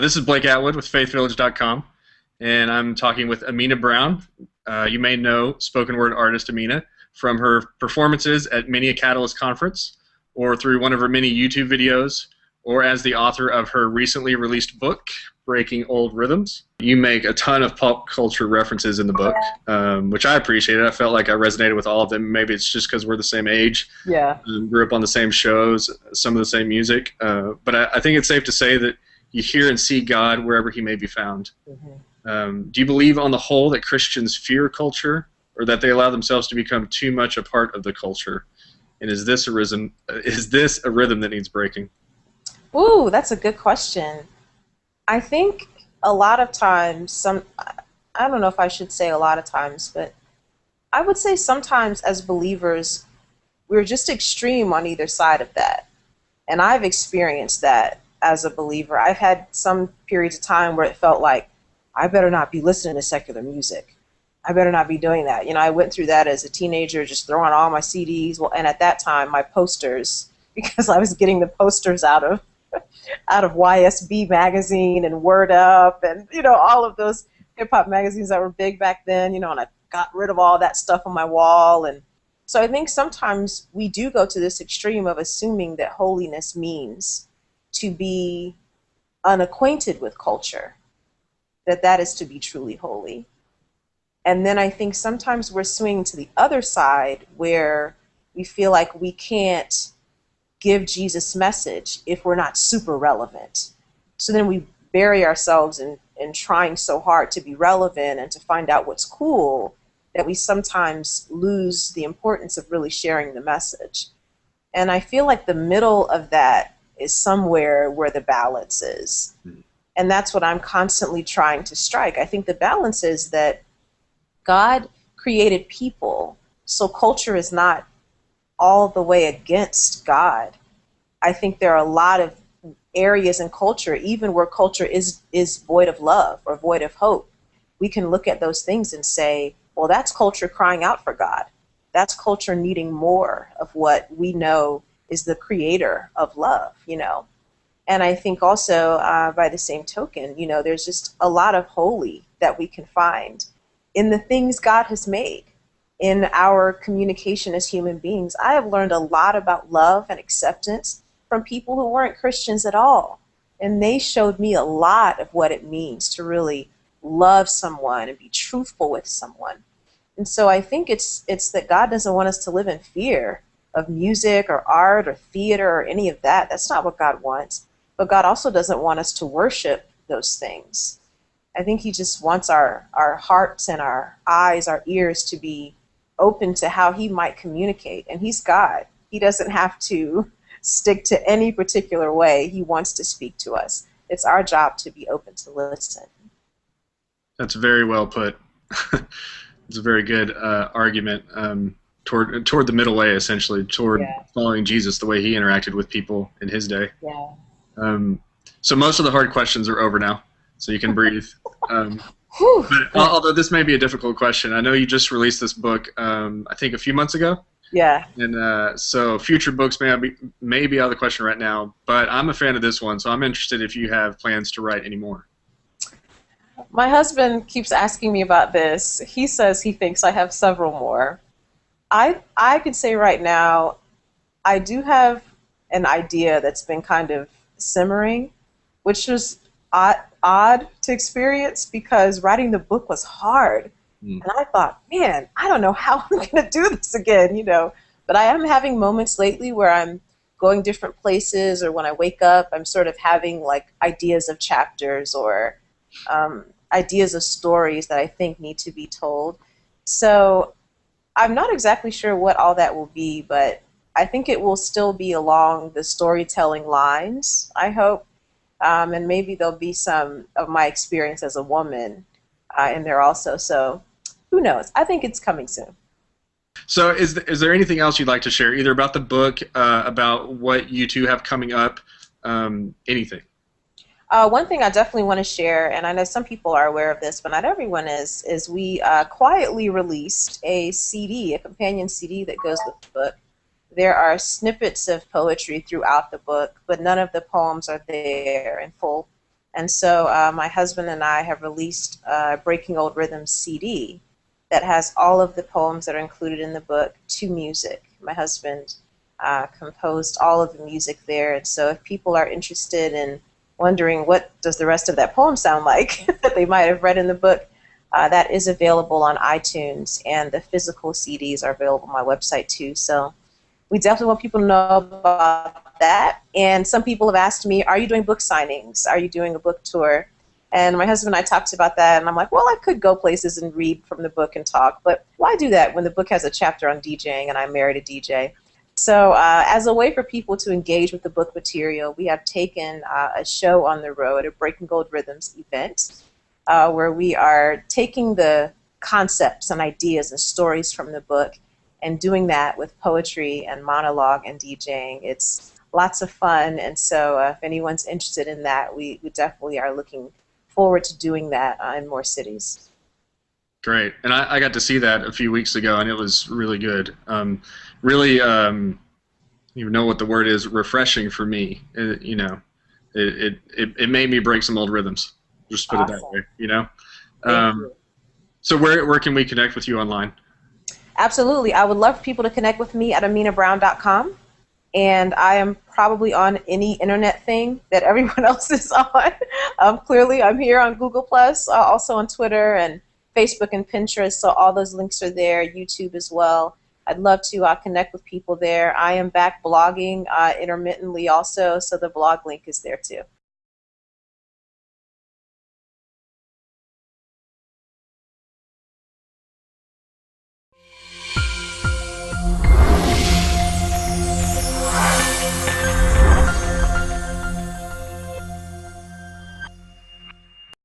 This is Blake Atwood with FaithVillage.com, and I'm talking with Amena Brown. You may know spoken word artist Amena from her performances at many a Catalyst conference, or through one of her many YouTube videos, or as the author of her recently released book, Breaking Old Rhythms. You make a ton of pop culture references in the book, which I appreciated. I felt like I resonated with all of them. Maybe it's just because we're the same age. Yeah. Grew up on the same shows, some of the same music. But I think it's safe to say that you hear and see God wherever he may be found. Mm-hmm. Do you believe on the whole that Christians fear culture, or that they allow themselves to become too much a part of the culture? And is this a rhythm that needs breaking? Ooh, that's a good question. I think a lot of times, I don't know if I should say a lot of times, but I would say sometimes as believers, we're just extreme on either side of that. And I've experienced that as a believer. I've had some periods of time where it felt like, I better not be listening to secular music. I better not be doing that. You know, I went through that as a teenager, just throwing all my CDs. Well, and at that time, my posters, because I was getting the posters out of YSB magazine and Word Up and, you know, all of those hip-hop magazines that were big back then, you know, and I got rid of all that stuff on my wall. And so I think sometimes we do go to this extreme of assuming that holiness means to be unacquainted with culture, that is to be truly holy. And then I think sometimes we're swinging to the other side where we feel like we can't give Jesus' message if we're not super relevant. So then we bury ourselves in trying so hard to be relevant and to find out what's cool that we sometimes lose the importance of really sharing the message. And I feel like the middle of that is somewhere where the balance is. And that's what I'm constantly trying to strike. I think the balance is that God created people, so culture is not all the way against God. I think there are a lot of areas in culture, even where culture is void of love or void of hope. We can look at those things and say, well, that's culture crying out for God. That's culture needing more of what we know is the creator of love, you know. And I think also by the same token, you know, there's just a lot of holy that we can find in the things God has made. In our communication as human beings, I have learned a lot about love and acceptance from people who weren't Christians at all. And they showed me a lot of what it means to really love someone and be truthful with someone. And so I think it's that God doesn't want us to live in fear of music or art or theater or any of that. That's not what God wants. But God also doesn't want us to worship those things. I think he just wants our hearts and our eyes, our ears to be open to how he might communicate. And he's God. He doesn't have to stick to any particular way. He wants to speak to us. It's our job to be open to listen. That's very well put. It's a very good argument toward the middle way, essentially, toward following Jesus the way he interacted with people in his day. Yeah. So most of the hard questions are over now, so you can breathe. But although this may be a difficult question, I know you just released this book, I think a few months ago. Yeah. And so future books may be out of the question right now, but I'm a fan of this one, so I'm interested if you have plans to write any more. My husband keeps asking me about this. He says he thinks I have several more. I could say right now, I do have an idea that's been kind of simmering, which was odd to experience because writing the book was hard. And I thought, man, I don't know how I'm going to do this again, you know. But I am having moments lately where I'm going different places, or when I wake up, I'm sort of having like ideas of chapters or ideas of stories that I think need to be told. So I'm not exactly sure what all that will be, but I think it will still be along the storytelling lines, I hope. And maybe there'll be some of my experience as a woman in there also. So who knows? I think it's coming soon. So is there anything else you'd like to share, either about the book, about what you two have coming up, anything? One thing I definitely want to share, and I know some people are aware of this, but not everyone is we quietly released a CD, a companion CD that goes with the book. There are snippets of poetry throughout the book, but none of the poems are there in full And so my husband and I have released Breaking Old Rhythms CD that has all of the poems that are included in the book to music. My husband composed all of the music there, and so if people are interested in wondering what does the rest of that poem sound like that they might have read in the book, that is available on iTunes, and the physical CDs are available on my website too. So we definitely want people to know about that. And some people have asked me, are you doing book signings? Are you doing a book tour? And my husband and I talked about that, and I'm like, well, I could go places and read from the book and talk, but why do that when the book has a chapter on DJing and I'm married a DJ? So as a way for people to engage with the book material, we have taken a show on the road, a Breaking Gold Rhythms event, where we are taking the concepts and ideas and stories from the book and doing that with poetry and monologue and DJing. It's lots of fun, and so if anyone's interested in that, we definitely are looking forward to doing that in more cities. Great, and I got to see that a few weeks ago, and it was really good. Really, you know what the word is, refreshing for me. It made me break some old rhythms. Just put it that way, you know. Thank you. So where can we connect with you online? Absolutely. I would love for people to connect with me at AmenaBrown.com. And I am probably on any internet thing that everyone else is on. Clearly, I'm here on Google+, also on Twitter and Facebook and Pinterest, so all those links are there, YouTube as well. I'd love to connect with people there. I am back blogging intermittently also, so the blog link is there too.